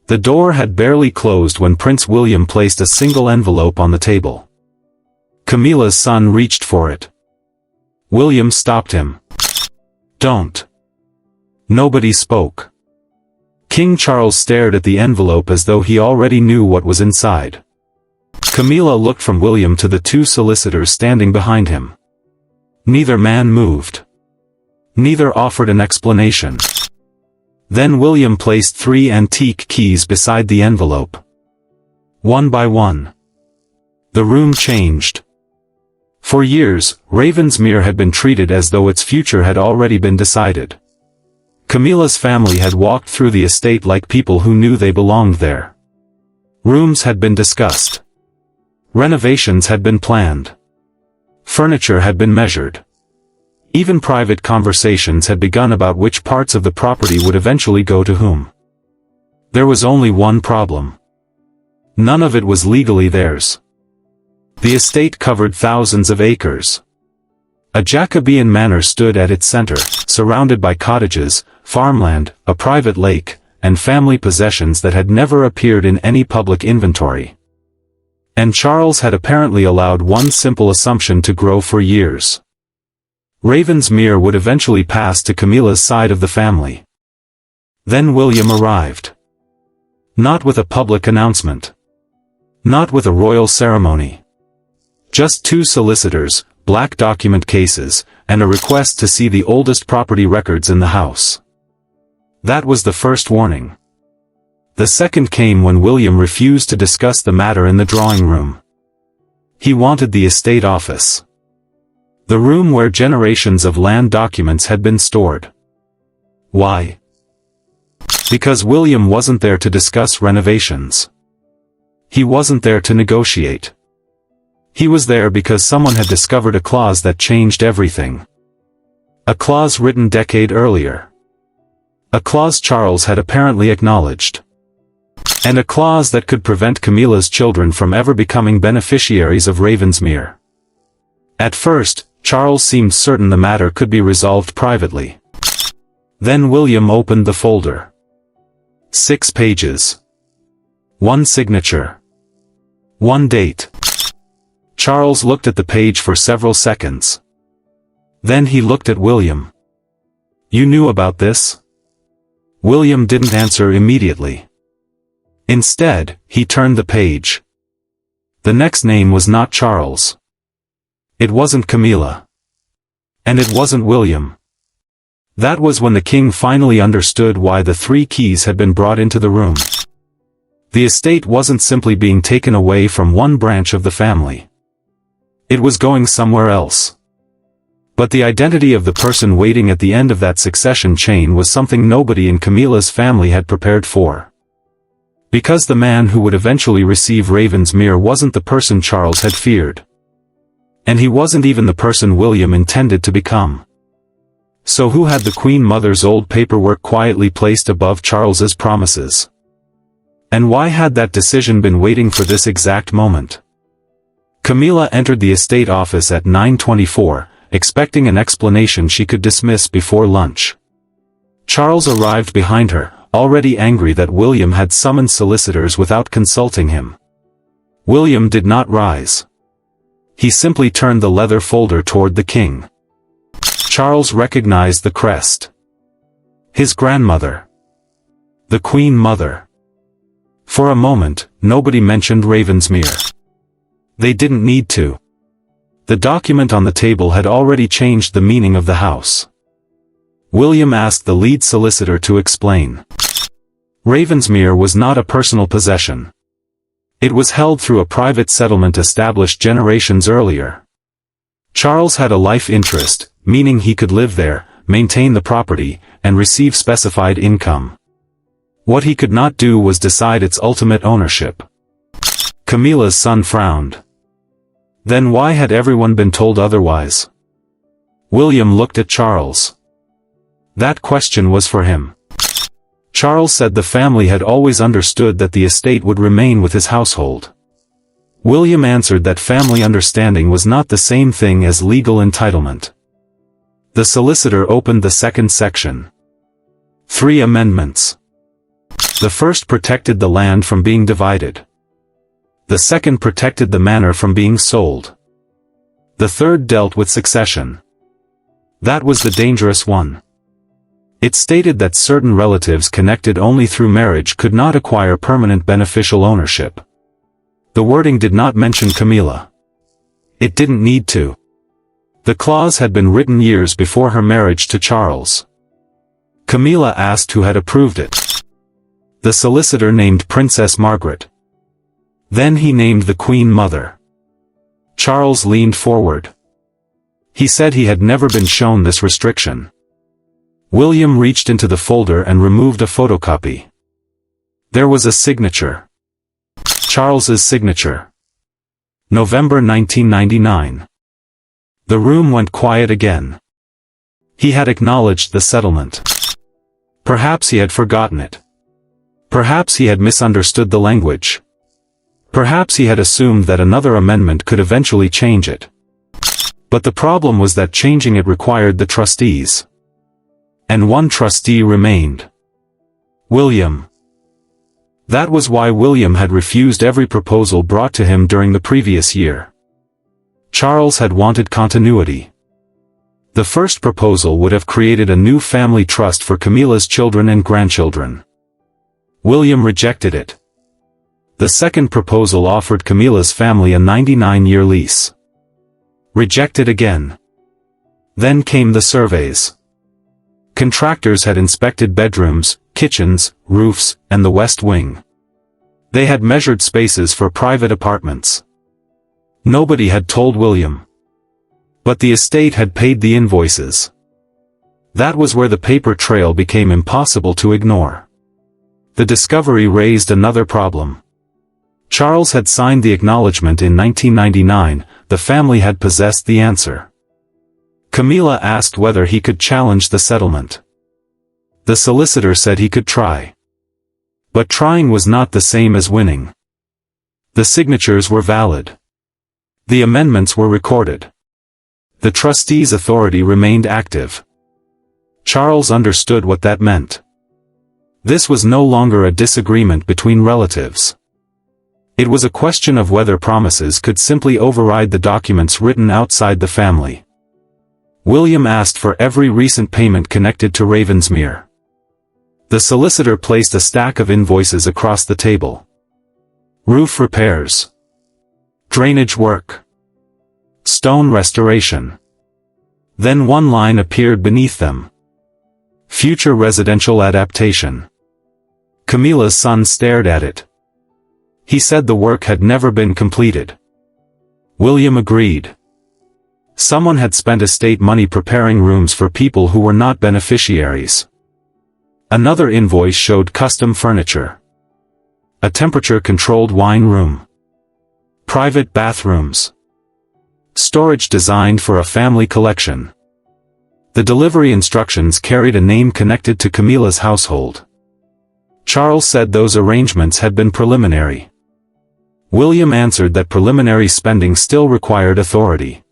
The door had barely closed when Prince William placed a single envelope on the table. Camilla's son reached for it. William stopped him. "Don't." Nobody spoke. King Charles stared at the envelope as though he already knew what was inside. Camilla looked from William to the two solicitors standing behind him. Neither man moved. Neither offered an explanation. Then William placed 3 antique keys beside the envelope. One by one, the room changed. For years, Ravensmere had been treated as though its future had already been decided. Camilla's family had walked through the estate like people who knew they belonged there. Rooms had been discussed. Renovations had been planned. Furniture had been measured. Even private conversations had begun about which parts of the property would eventually go to whom. There was only one problem. None of it was legally theirs. The estate covered thousands of acres. A Jacobean manor stood at its center, surrounded by cottages, farmland, a private lake, and family possessions that had never appeared in any public inventory. And Charles had apparently allowed one simple assumption to grow for years. Ravensmere would eventually pass to Camilla's side of the family. Then William arrived. Not with a public announcement. Not with a royal ceremony. Just 2 solicitors, black document cases, and a request to see the oldest property records in the house. That was the first warning. The second came when William refused to discuss the matter in the drawing room. He wanted the estate office. The room where generations of land documents had been stored. Why? Because William wasn't there to discuss renovations. He wasn't there to negotiate. He was there because someone had discovered a clause that changed everything. A clause written a decade earlier. A clause Charles had apparently acknowledged. And a clause that could prevent Camilla's children from ever becoming beneficiaries of Ravensmere. At first, Charles seemed certain the matter could be resolved privately. Then William opened the folder. 6 pages. 1 signature. 1 date. Charles looked at the page for several seconds. Then he looked at William. "You knew about this?" William didn't answer immediately. Instead, he turned the page. The next name was not Charles. It wasn't Camilla. And it wasn't William. That was when the king finally understood why the 3 keys had been brought into the room. The estate wasn't simply being taken away from one branch of the family. It was going somewhere else. But the identity of the person waiting at the end of that succession chain was something nobody in Camilla's family had prepared for. Because the man who would eventually receive Ravensmere wasn't the person Charles had feared. And he wasn't even the person William intended to become. So who had the Queen Mother's old paperwork quietly placed above Charles's promises? And why had that decision been waiting for this exact moment? Camilla entered the estate office at 9:24, expecting an explanation she could dismiss before lunch. Charles arrived behind her, already angry that William had summoned solicitors without consulting him. William did not rise. He simply turned the leather folder toward the king. Charles recognized the crest. His grandmother. The Queen Mother. For a moment, nobody mentioned Ravensmere. They didn't need to. The document on the table had already changed the meaning of the house. William asked the lead solicitor to explain. Ravensmere was not a personal possession. It was held through a private settlement established generations earlier. Charles had a life interest, meaning he could live there, maintain the property, and receive specified income. What he could not do was decide its ultimate ownership. Camilla's son frowned. Then why had everyone been told otherwise? William looked at Charles. That question was for him. Charles said the family had always understood that the estate would remain with his household. William answered that family understanding was not the same thing as legal entitlement. The solicitor opened the second section. 3 amendments. The first protected the land from being divided. The second protected the manor from being sold. The third dealt with succession. That was the dangerous one. It stated that certain relatives connected only through marriage could not acquire permanent beneficial ownership. The wording did not mention Camilla. It didn't need to. The clause had been written years before her marriage to Charles. Camilla asked who had approved it. The solicitor named Princess Margaret. Then he named the Queen Mother. Charles leaned forward. He said he had never been shown this restriction. William reached into the folder and removed a photocopy. There was a signature. Charles's signature. November 1999. The room went quiet again. He had acknowledged the settlement. Perhaps he had forgotten it. Perhaps he had misunderstood the language. Perhaps he had assumed that another amendment could eventually change it. But the problem was that changing it required the trustees. And one trustee remained. William. That was why William had refused every proposal brought to him during the previous year. Charles had wanted continuity. The first proposal would have created a new family trust for Camilla's children and grandchildren. William rejected it. The second proposal offered Camilla's family a 99-year lease. Rejected again. Then came the surveys. Contractors had inspected bedrooms, kitchens, roofs, and the west wing. They had measured spaces for private apartments. Nobody had told William. But the estate had paid the invoices. That was where the paper trail became impossible to ignore. The discovery raised another problem. Charles had signed the acknowledgement in 1999, the family had possessed the answer. Camilla asked whether he could challenge the settlement. The solicitor said he could try. But trying was not the same as winning. The signatures were valid. The amendments were recorded. The trustees' authority remained active. Charles understood what that meant. This was no longer a disagreement between relatives. It was a question of whether promises could simply override the documents written outside the family. William asked for every recent payment connected to Ravensmere. The solicitor placed a stack of invoices across the table. Roof repairs. Drainage work. Stone restoration. Then one line appeared beneath them. Future residential adaptation. Camilla's son stared at it. He said the work had never been completed. William agreed. Someone had spent estate money preparing rooms for people who were not beneficiaries. Another invoice showed custom furniture. A temperature-controlled wine room. Private bathrooms. Storage designed for a family collection. The delivery instructions carried a name connected to Camilla's household. Charles said those arrangements had been preliminary. William answered that preliminary spending still required authority.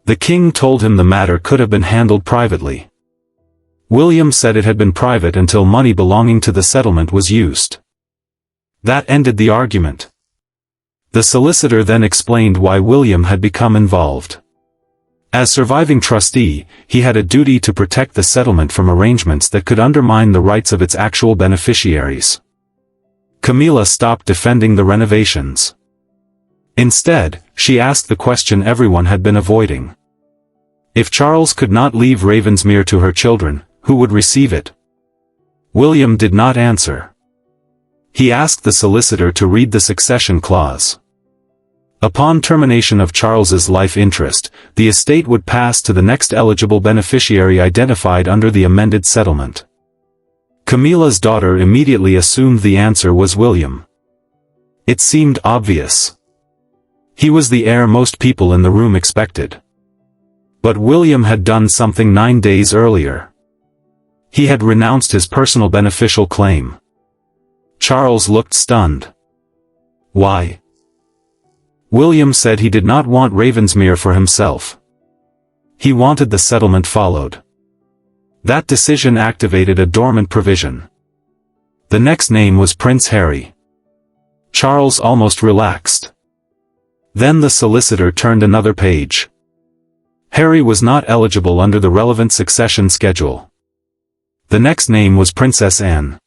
The king told him the matter could have been handled privately. William said it had been private until money belonging to the settlement was used. That ended the argument. The solicitor then explained why William had become involved. As surviving trustee, he had a duty to protect the settlement from arrangements that could undermine the rights of its actual beneficiaries. Camilla stopped defending the renovations. Instead, she asked the question everyone had been avoiding. If Charles could not leave Ravensmere to her children, who would receive it? William did not answer. He asked the solicitor to read the succession clause. Upon termination of Charles's life interest, the estate would pass to the next eligible beneficiary identified under the amended settlement. Camilla's daughter immediately assumed the answer was William. It seemed obvious. He was the heir most people in the room expected. But William had done something 9 days earlier. He had renounced his personal beneficial claim. Charles looked stunned. Why? William said he did not want Ravensmere for himself. He wanted the settlement followed. That decision activated a dormant provision. The next name was Prince Harry. Charles almost relaxed. Then the solicitor turned another page. Harry was not eligible under the relevant succession schedule. The next name was Princess Anne.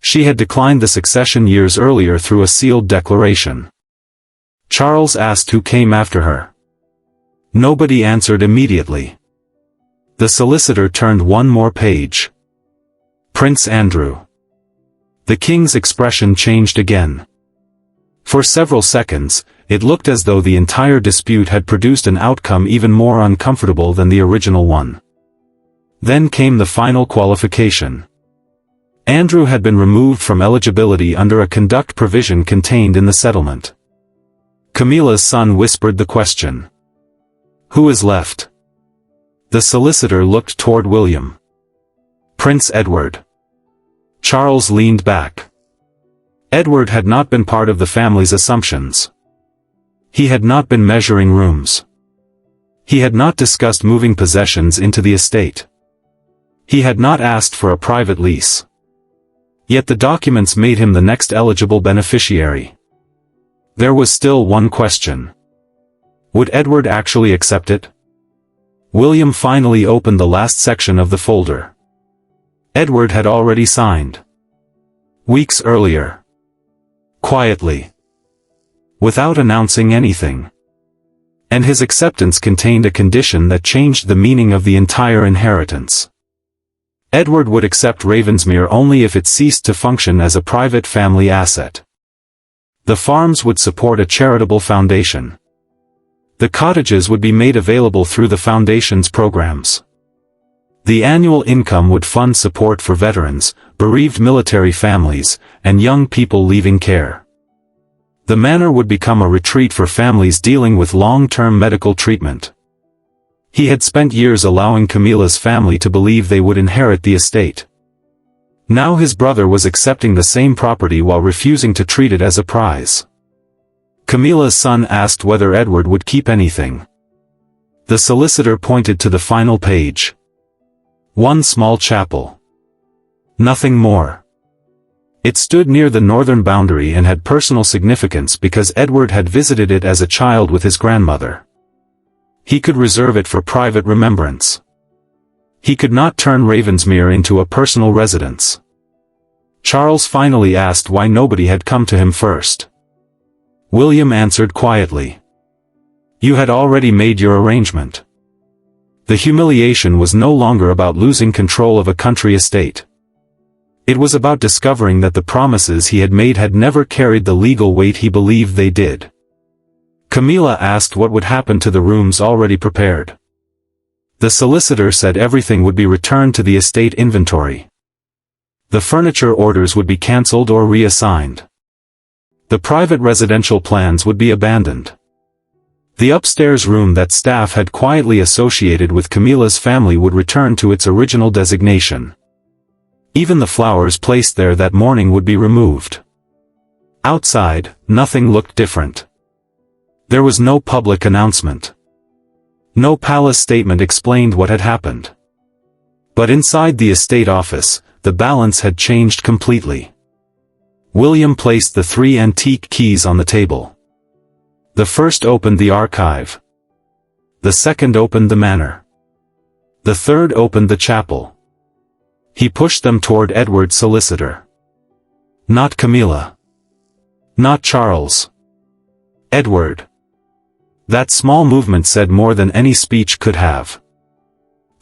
She had declined the succession years earlier through a sealed declaration. Charles asked who came after her. Nobody answered immediately. The solicitor turned one more page. Prince Andrew. The king's expression changed again. For several seconds, it looked as though the entire dispute had produced an outcome even more uncomfortable than the original one. Then came the final qualification. Andrew had been removed from eligibility under a conduct provision contained in the settlement. Camilla's son whispered the question. Who is left? The solicitor looked toward William. Prince Edward. Charles leaned back. Edward had not been part of the family's assumptions. He had not been measuring rooms. He had not discussed moving possessions into the estate. He had not asked for a private lease. Yet the documents made him the next eligible beneficiary. There was still one question. Would Edward actually accept it? William finally opened the last section of the folder. Edward had already signed. Weeks earlier. Quietly. Without announcing anything. And his acceptance contained a condition that changed the meaning of the entire inheritance. Edward would accept Ravensmere only if it ceased to function as a private family asset. The farms would support a charitable foundation. The cottages would be made available through the foundation's programs. The annual income would fund support for veterans, bereaved military families, and young people leaving care. The manor would become a retreat for families dealing with long-term medical treatment. He had spent years allowing Camilla's family to believe they would inherit the estate. Now his brother was accepting the same property while refusing to treat it as a prize. Camilla's son asked whether Edward would keep anything. The solicitor pointed to the final page. One small chapel. Nothing more. It stood near the northern boundary and had personal significance because Edward had visited it as a child with his grandmother. He could reserve it for private remembrance. He could not turn Ravensmere into a personal residence. Charles finally asked why nobody had come to him first. William answered quietly. You had already made your arrangement. The humiliation was no longer about losing control of a country estate. It was about discovering that the promises he had made had never carried the legal weight he believed they did. Camilla asked what would happen to the rooms already prepared. The solicitor said everything would be returned to the estate inventory. The furniture orders would be cancelled or reassigned. The private residential plans would be abandoned. The upstairs room that staff had quietly associated with Camilla's family would return to its original designation. Even the flowers placed there that morning would be removed. Outside, nothing looked different. There was no public announcement. No palace statement explained what had happened. But inside the estate office, the balance had changed completely. William placed the 3 antique keys on the table. The first opened the archive. The second opened the manor. The third opened the chapel. He pushed them toward Edward's solicitor. Not Camilla. Not Charles. Edward. That small movement said more than any speech could have.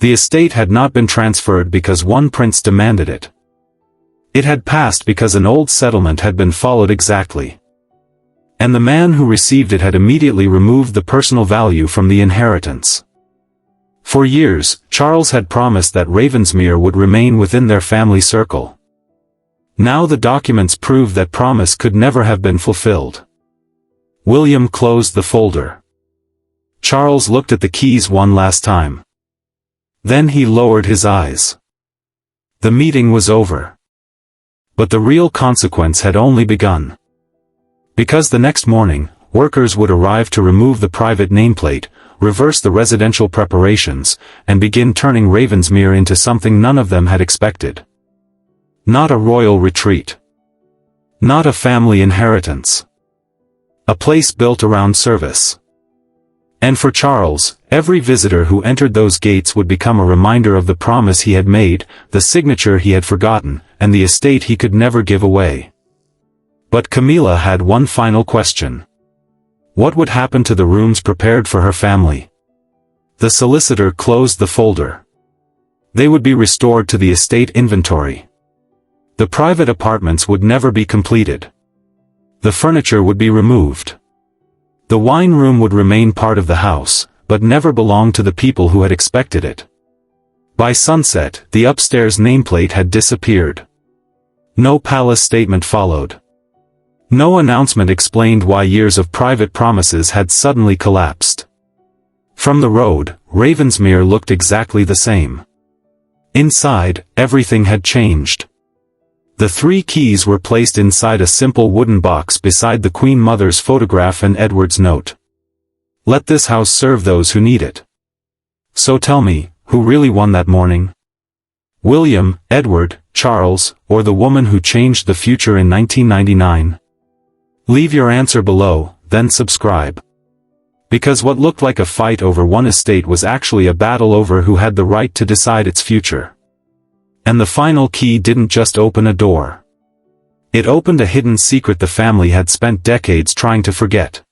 The estate had not been transferred because one prince demanded it. It had passed because an old settlement had been followed exactly. And the man who received it had immediately removed the personal value from the inheritance. For years, Charles had promised that Ravensmere would remain within their family circle. Now the documents proved that promise could never have been fulfilled. William closed the folder. Charles looked at the keys one last time. Then he lowered his eyes. The meeting was over. But the real consequence had only begun. Because the next morning, workers would arrive to remove the private nameplate, reverse the residential preparations, and begin turning Ravensmere into something none of them had expected. Not a royal retreat. Not a family inheritance. A place built around service. And for Charles, every visitor who entered those gates would become a reminder of the promise he had made, the signature he had forgotten, and the estate he could never give away. But Camilla had one final question. What would happen to the rooms prepared for her family? The solicitor closed the folder. They would be restored to the estate inventory. The private apartments would never be completed. The furniture would be removed. The wine room would remain part of the house, but never belong to the people who had expected it. By sunset, the upstairs nameplate had disappeared. No palace statement followed. No announcement explained why years of private promises had suddenly collapsed. From the road, Ravensmere looked exactly the same. Inside, everything had changed. The 3 keys were placed inside a simple wooden box beside the Queen Mother's photograph and Edward's note. Let this house serve those who need it. So tell me, who really won that morning? William, Edward, Charles, or the woman who changed the future in 1999? Leave your answer below, then subscribe. Because what looked like a fight over one estate was actually a battle over who had the right to decide its future. And the final key didn't just open a door. It opened a hidden secret the family had spent decades trying to forget.